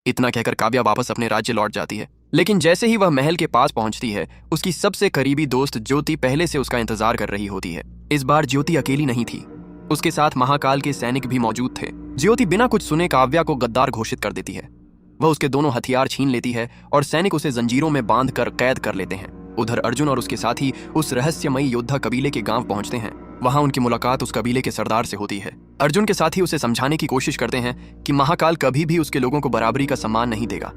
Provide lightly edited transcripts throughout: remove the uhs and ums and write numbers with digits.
इतना कहकर काव्या वापस अपने राज्य लौट जाती है। लेकिन जैसे ही वह महल के पास पहुंचती है, उसकी सबसे करीबी दोस्त ज्योति पहले से उसका इंतजार कर रही होती है। इस बार ज्योति अकेली नहीं थी, उसके साथ महाकाल के सैनिक भी मौजूद थे। ज्योति बिना कुछ सुने काव्या को गद्दार घोषित कर देती है। वह उसके दोनों हथियार छीन लेती है और सैनिक उसे जंजीरों में बांध कर कैद कर लेते हैं। उधर अर्जुन और उसके साथी उस रहस्यमयी योद्धा कबीले के गांव पहुंचते हैं। वहां उनकी मुलाकात उस कबीले के सरदार से होती है। अर्जुन के साथी उसे समझाने की कोशिश करते हैं कि महाकाल कभी भी उसके लोगों को बराबरी का सम्मान नहीं देगा।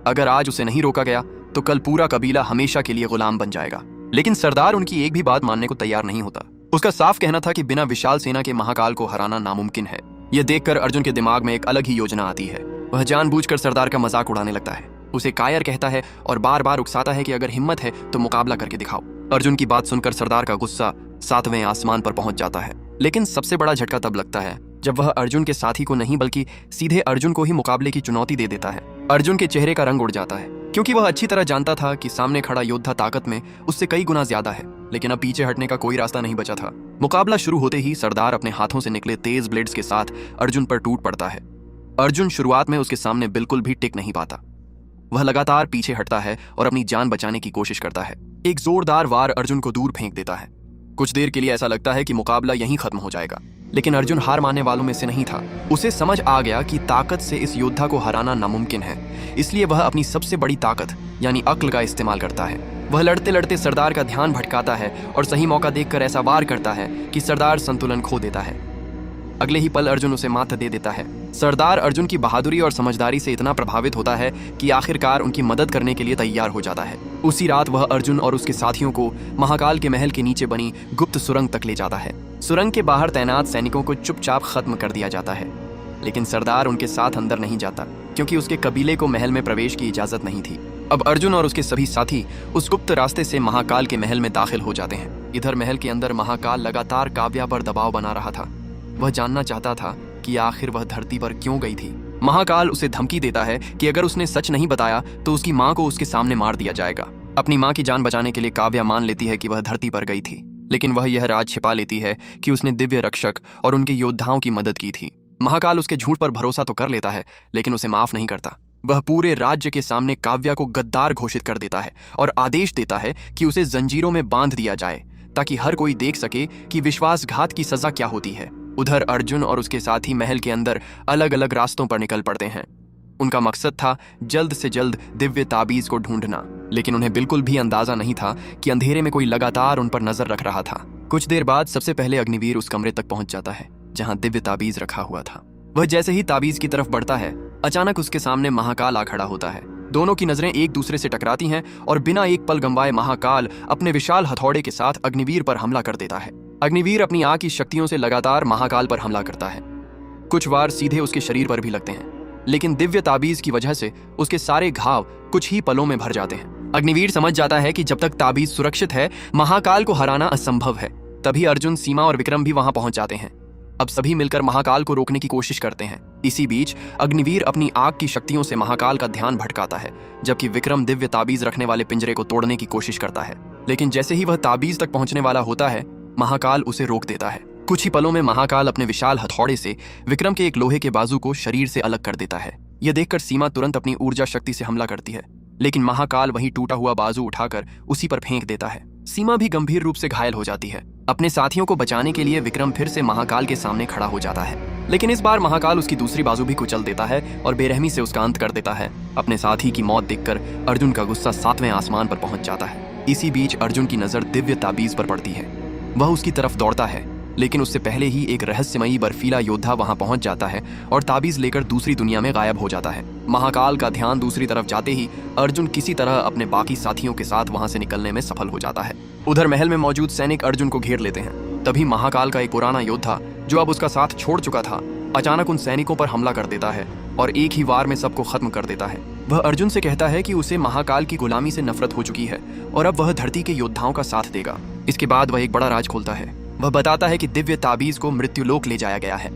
अगर आज उसे नहीं रोका गया तो कल पूरा कबीला हमेशा के लिए गुलाम बन जाएगा। लेकिन सरदार उनकी एक भी बात मानने को तैयार नहीं होता। उसका साफ कहना था कि बिना विशाल सेना के महाकाल को हराना नामुमकिन है। यह देखकर अर्जुन के दिमाग में एक अलग ही योजना आती है। वह जानबूझकर सरदार का मजाक उड़ाने लगता है, उसे कायर कहता है और बार बार उकसाता है कि अगर हिम्मत है तो मुकाबला करके दिखाओ। अर्जुन की बात सुनकर सरदार का गुस्सा 7वें आसमान पर पहुंच जाता है। लेकिन सबसे बड़ा झटका तब लगता है जब वह अर्जुन के साथी को नहीं बल्कि सीधे अर्जुन को ही मुकाबले की चुनौती दे देता है। अर्जुन के चेहरे का रंग उड़ जाता है, क्योंकि वह अच्छी तरह जानता था कि सामने खड़ा योद्धा ताकत में उससे कई गुना ज्यादा है। लेकिन अब पीछे हटने का कोई रास्ता नहीं बचा था। मुकाबला शुरू होते ही सरदार अपने हाथों से निकले तेज ब्लेड्स के साथ अर्जुन पर टूट पड़ता है। अर्जुन शुरुआत में उसके सामने बिल्कुल भी टिक नहीं पाता। वह लगातार पीछे हटता है और अपनी जान बचाने की कोशिश करता है। एक जोरदार वार अर्जुन को दूर फेंक देता है। कुछ देर के लिए ऐसा लगता है कि मुकाबला यहीं खत्म हो जाएगा, लेकिन अर्जुन हार मानने वालों में से नहीं था। उसे समझ आ गया कि ताकत से इस योद्धा को हराना नामुमकिन है, इसलिए वह अपनी सबसे बड़ी ताकत यानी अक्ल का इस्तेमाल करता है। वह लड़ते लड़ते सरदार का ध्यान भटकाता है और सही मौका देखकर ऐसा वार करता है कि सरदार संतुलन खो देता है। अगले ही पल अर्जुन उसे मात दे देता है। सरदार अर्जुन की बहादुरी और समझदारी से इतना प्रभावित होता है कि आखिरकार उनकी मदद करने के लिए तैयार हो जाता है। उसी रात वह अर्जुन और उसके साथियों को महाकाल के महल के नीचे बनी गुप्त सुरंग तक ले जाता है। सुरंग के बाहर तैनात सैनिकों को चुपचाप खत्म कर दिया जाता है, लेकिन सरदार उनके साथ अंदर नहीं जाता, क्योंकि उसके कबीले को महल में प्रवेश की इजाजत नहीं थी। अब अर्जुन और उसके सभी साथी उस गुप्त रास्ते से महाकाल के महल में दाखिल हो जाते हैं। इधर महल के अंदर महाकाल लगातार काव्या पर दबाव बना रहा था। वह जानना चाहता था कि आखिर वह धरती पर क्यों गई थी। महाकाल उसे धमकी देता है कि अगर उसने सच नहीं बताया तो उसकी माँ को उसके सामने मार दिया जाएगा। अपनी माँ की जान बचाने के लिए काव्या मान लेती है कि वह धरती पर गई थी, लेकिन वह यह राज छिपा लेती है कि उसने दिव्य रक्षक और उनके योद्धाओं की मदद की थी। महाकाल उसके झूठ पर भरोसा तो कर लेता है, लेकिन उसे माफ नहीं करता। वह पूरे राज्य के सामने काव्या को गद्दार घोषित कर देता है और आदेश देता है कि उसे जंजीरों में बांध दिया जाए, ताकि हर कोई देख सके कि विश्वासघात की सजा क्या होती है। उधर अर्जुन और उसके साथी महल के अंदर अलग अलग रास्तों पर निकल पड़ते हैं। उनका मकसद था जल्द से जल्द दिव्य ताबीज को ढूंढना, लेकिन उन्हें बिल्कुल भी अंदाजा नहीं था कि अंधेरे में कोई लगातार उन पर नजर रख रहा था। कुछ देर बाद सबसे पहले अग्निवीर उस कमरे तक पहुंच जाता है जहां दिव्य ताबीज रखा हुआ था। वह जैसे ही ताबीज की तरफ बढ़ता है, अचानक उसके सामने महाकाल आ खड़ा होता है। दोनों की नजरें एक दूसरे से टकराती हैं और बिना एक पल गंवाए महाकाल अपने विशाल हथौड़े के साथ अग्निवीर पर हमला कर देता है। अग्निवीर अपनी आग की शक्तियों से लगातार महाकाल पर हमला करता है। कुछ वार सीधे उसके शरीर पर भी लगते हैं, लेकिन दिव्य ताबीज की वजह से उसके सारे घाव कुछ ही पलों में भर जाते हैं। अग्निवीर समझ जाता है कि जब तक ताबीज सुरक्षित है, महाकाल को हराना असंभव है। तभी अर्जुन, सीमा और विक्रम भी वहां पहुंच जाते हैं। अब सभी मिलकर महाकाल को रोकने की कोशिश करते हैं। इसी बीच अग्निवीर अपनी आग की शक्तियों से महाकाल का ध्यान भटकाता है, जबकि विक्रम दिव्य ताबीज रखने वाले पिंजरे को तोड़ने की कोशिश करता है। लेकिन जैसे ही वह ताबीज तक पहुंचने वाला होता है, महाकाल उसे रोक देता है। कुछ ही पलों में महाकाल अपने विशाल हथौड़े से विक्रम के एक लोहे के बाजू को शरीर से अलग कर देता है। यह देखकर सीमा तुरंत अपनी ऊर्जा शक्ति से हमला करती है, लेकिन महाकाल वही टूटा हुआ बाजू उठाकर उसी पर फेंक देता है। सीमा भी गंभीर रूप से घायल हो जाती है। अपने साथियों को बचाने के लिए विक्रम फिर से महाकाल के सामने खड़ा हो जाता है, लेकिन इस बार महाकाल उसकी दूसरी बाजू भी कुचल देता है और बेरहमी से उसका अंत कर देता है। अपने साथी की मौत देखकर अर्जुन का गुस्सा 7वें आसमान पर पहुंच जाता है। इसी बीच अर्जुन की नजर दिव्य ताबीज पर पड़ती है। वह उसकी तरफ दौड़ता है, लेकिन उससे पहले ही एक रहस्यमयी बर्फीला योद्धा वहां पहुंच जाता है और ताबीज लेकर दूसरी दुनिया में गायब हो जाता है। महाकाल का ध्यान दूसरी तरफ जाते ही अर्जुन किसी तरह अपने बाकी साथियों के साथ वहां से निकलने में सफल हो जाता है। उधर महल में मौजूद सैनिक अर्जुन को घेर लेते हैं। तभी महाकाल का एक पुराना योद्धा, जो अब उसका साथ छोड़ चुका था, अचानक उन सैनिकों पर हमला कर देता है और एक ही वार में सबको खत्म कर देता है। वह अर्जुन से कहता है कि उसे महाकाल की गुलामी से नफरत हो चुकी है और अब वह धरती के योद्धाओं का साथ देगा। इसके बाद वह एक बड़ा राज खोलता है। वह बताता है कि दिव्य ताबीज को मृत्युलोक ले जाया गया है।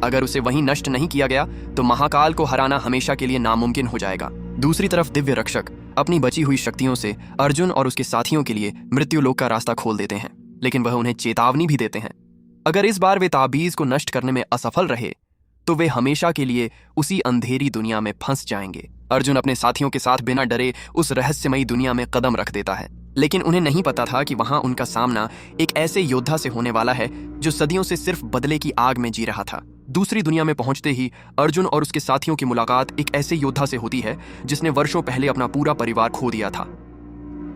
अगर उसे वहीं नष्ट नहीं किया गया तो महाकाल को हराना हमेशा के लिए नामुमकिन हो जाएगा। दूसरी तरफ दिव्य रक्षक अपनी बची हुई शक्तियों से अर्जुन और उसके साथियों के लिए मृत्युलोक का रास्ता खोल देते हैं, लेकिन वह उन्हें चेतावनी भी देते हैं, अगर इस बार वे ताबीज को नष्ट करने में असफल रहे तो वे हमेशा के लिए उसी अंधेरी दुनिया में फंस जाएंगे। अर्जुन अपने साथियों के साथ बिना डरे उस रहस्यमयी दुनिया में कदम रख देता है, लेकिन उन्हें नहीं पता था कि वहां उनका सामना एक ऐसे योद्धा से होने वाला है जो सदियों से सिर्फ बदले की आग में जी रहा था। दूसरी दुनिया में पहुंचते ही अर्जुन और उसके साथियों की मुलाकात एक ऐसे योद्धा से होती है जिसने वर्षों पहले अपना पूरा परिवार खो दिया था।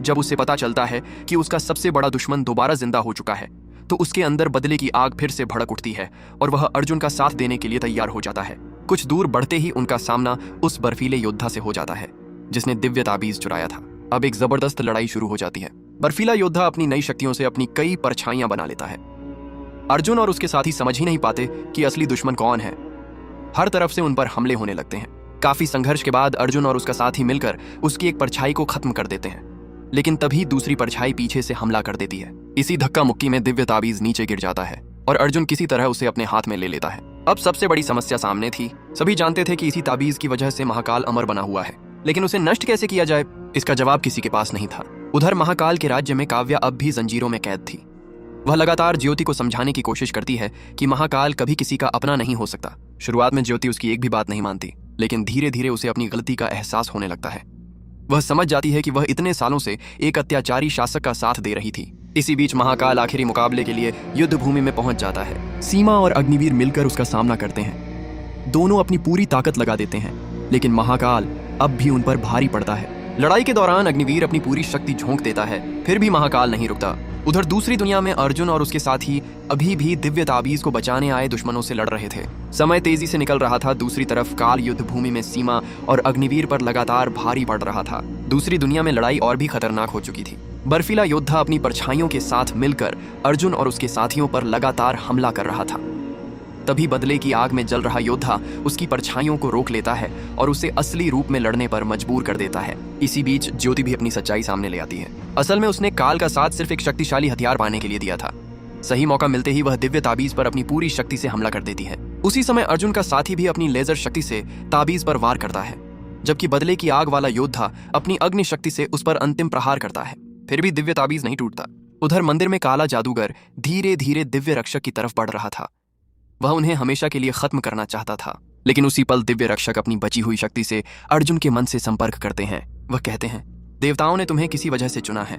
जब उसे पता चलता है कि उसका सबसे बड़ा दुश्मन दोबारा जिंदा हो चुका है, तो उसके अंदर बदले की आग फिर से भड़क उठती है और वह अर्जुन का साथ देने के लिए तैयार हो जाता है। कुछ दूर बढ़ते ही उनका सामना उस बर्फीले योद्धा से हो जाता है जिसने दिव्य ताबीज चुराया था। अब एक जबरदस्त लड़ाई शुरू हो जाती है। बर्फीला योद्धा अपनी नई शक्तियों से अपनी कई परछाइयां बना लेता है। अर्जुन और उसके साथी समझ ही नहीं पाते कि असली दुश्मन कौन है। हर तरफ से उन पर हमले होने लगते हैं। काफी संघर्ष के बाद अर्जुन और उसका साथी मिलकर उसकी एक परछाई को खत्म कर देते हैं, लेकिन तभी दूसरी परछाई पीछे से हमला कर देती है। इसी धक्का मुक्की में दिव्य ताबीज नीचे गिर जाता है और अर्जुन किसी तरह उसे अपने हाथ में ले लेता है। अब सबसे बड़ी समस्या सामने थी। सभी जानते थे कि इसी ताबीज की वजह से महाकाल अमर बना हुआ है, लेकिन उसे नष्ट कैसे किया जाए, इसका जवाब किसी के पास नहीं था। उधर महाकाल के राज्य में काव्या अब भी जंजीरों में कैद थी। वह लगातार ज्योति को समझाने की कोशिश करती है कि महाकाल कभी किसी का अपना नहीं हो सकता। शुरुआत में ज्योति उसकी एक भी बात नहीं मानती, लेकिन धीरे धीरे उसे अपनी गलती का एहसास होने लगता है। वह समझ जाती है कि वह इतने सालों से एक अत्याचारी शासक का साथ दे रही थी। इसी बीच महाकाल आखिरी मुकाबले के लिए युद्ध भूमि में पहुंच जाता है। सीमा और अग्निवीर मिलकर उसका सामना करते हैं। दोनों अपनी पूरी ताकत लगा देते हैं, लेकिन महाकाल अब भी उन पर भारी पड़ता है। लड़ाई के दौरान अग्निवीर अपनी पूरी शक्ति झोंक देता है, फिर भी महाकाल नहीं रुकता। उधर दूसरी दुनिया में अर्जुन और उसके साथी अभी भी दिव्य ताबीज को बचाने आए दुश्मनों से लड़ रहे थे। समय तेजी से निकल रहा था। दूसरी तरफ काल युद्ध भूमि में सीमा और अग्निवीर पर लगातार भारी पड़ रहा था। दूसरी दुनिया में लड़ाई और भी खतरनाक हो चुकी थी। बर्फीला योद्धा अपनी परछाइयों के साथ मिलकर अर्जुन और उसके साथियों पर लगातार हमला कर रहा था। तभी बदले की आग में जल रहा योद्धा उसकी परछाइयों को रोक लेता है और उसे असली रूप में लड़ने पर मजबूर कर देता है। इसी बीच ज्योति भी अपनी सच्चाई सामने ले आती है। असल में उसने काल का साथ सिर्फ एक शक्तिशाली हथियार पाने के लिए दिया था। सही मौका मिलते ही वह दिव्य ताबीज पर अपनी पूरी शक्ति से हमला कर देती है। उसी समय अर्जुन का साथी भी अपनी लेजर शक्ति से ताबीज पर वार करता है, जबकि बदले की आग वाला योद्धा अपनी अग्नि शक्ति से उस पर अंतिम प्रहार करता है। फिर भी दिव्य ताबीज नहीं टूटता। उधर मंदिर में काला जादूगर धीरे धीरे दिव्य रक्षक की तरफ बढ़ रहा था। वह उन्हें हमेशा के लिए खत्म करना चाहता था, लेकिन उसी पल दिव्य रक्षक अपनी बची हुई शक्ति से अर्जुन के मन से संपर्क करते हैं। वह कहते हैं, देवताओं ने तुम्हें किसी वजह से चुना है,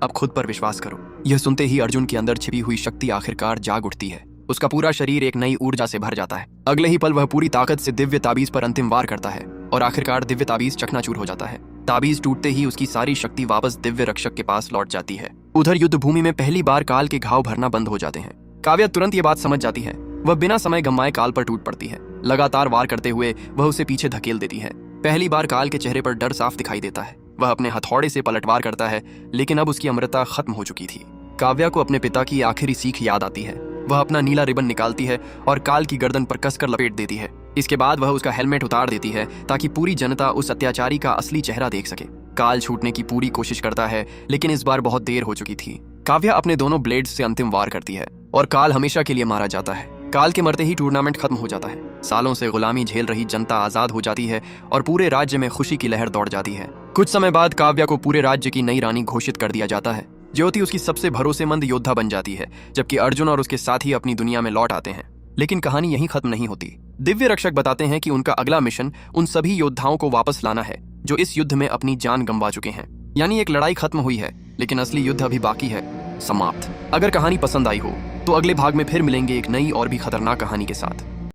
अब खुद पर विश्वास करो। यह सुनते ही अर्जुन के अंदर छिपी हुई शक्ति आखिरकार जाग उठती है। उसका पूरा शरीर एक नई ऊर्जा से भर जाता है। अगले ही पल वह पूरी ताकत से दिव्य ताबीज पर अंतिम वार करता है और आखिरकार दिव्य ताबीज चकनाचूर हो जाता है। ताबीज टूटते ही उसकी सारी शक्ति वापस दिव्य रक्षक के पास लौट जाती है। उधर युद्ध भूमि में पहली बार काल के घाव भरना बंद हो जाते हैं। काव्या तुरंत ये बात समझ जाती है। वह बिना समय गंवाए काल पर टूट पड़ती है। लगातार वार करते हुए वह उसे पीछे धकेल देती है। पहली बार काल के चेहरे पर डर साफ दिखाई देता है। वह अपने हथौड़े से पलटवार करता है, लेकिन अब उसकी अमृता खत्म हो चुकी थी। काव्या को अपने पिता की आखिरी सीख याद आती है। वह अपना नीला रिबन निकालती है और काल की गर्दन पर कसकर लपेट देती है। इसके बाद वह उसका हेलमेट उतार देती है ताकि पूरी जनता उस अत्याचारी का असली चेहरा देख सके। काल छूटने की पूरी कोशिश करता है, लेकिन इस बार बहुत देर हो चुकी थी। काव्या अपने दोनों ब्लेड्स से अंतिम वार करती है और काल हमेशा के लिए मारा जाता है। काल के मरते ही टूर्नामेंट खत्म हो जाता है। सालों से गुलामी झेल रही जनता आजाद हो जाती है और पूरे राज्य में खुशी की लहर दौड़ जाती है। कुछ समय बाद काव्या को पूरे राज्य की नई रानी घोषित कर दिया जाता है। ज्योति उसकी सबसे भरोसेमंद योद्धा बन जाती है, जबकि अर्जुन और उसके साथी अपनी दुनिया में लौट आते हैं। लेकिन कहानी यहीं खत्म नहीं होती। दिव्य रक्षक बताते हैं कि उनका अगला मिशन उन सभी योद्धाओं को वापस लाना है जो इस युद्ध में अपनी जान गंवा चुके हैं। यानी एक लड़ाई खत्म हुई है, लेकिन असली युद्ध अभी बाकी है, समाप्त। अगर कहानी पसंद आई हो तो अगले भाग में फिर मिलेंगे एक नई और भी खतरनाक कहानी के साथ।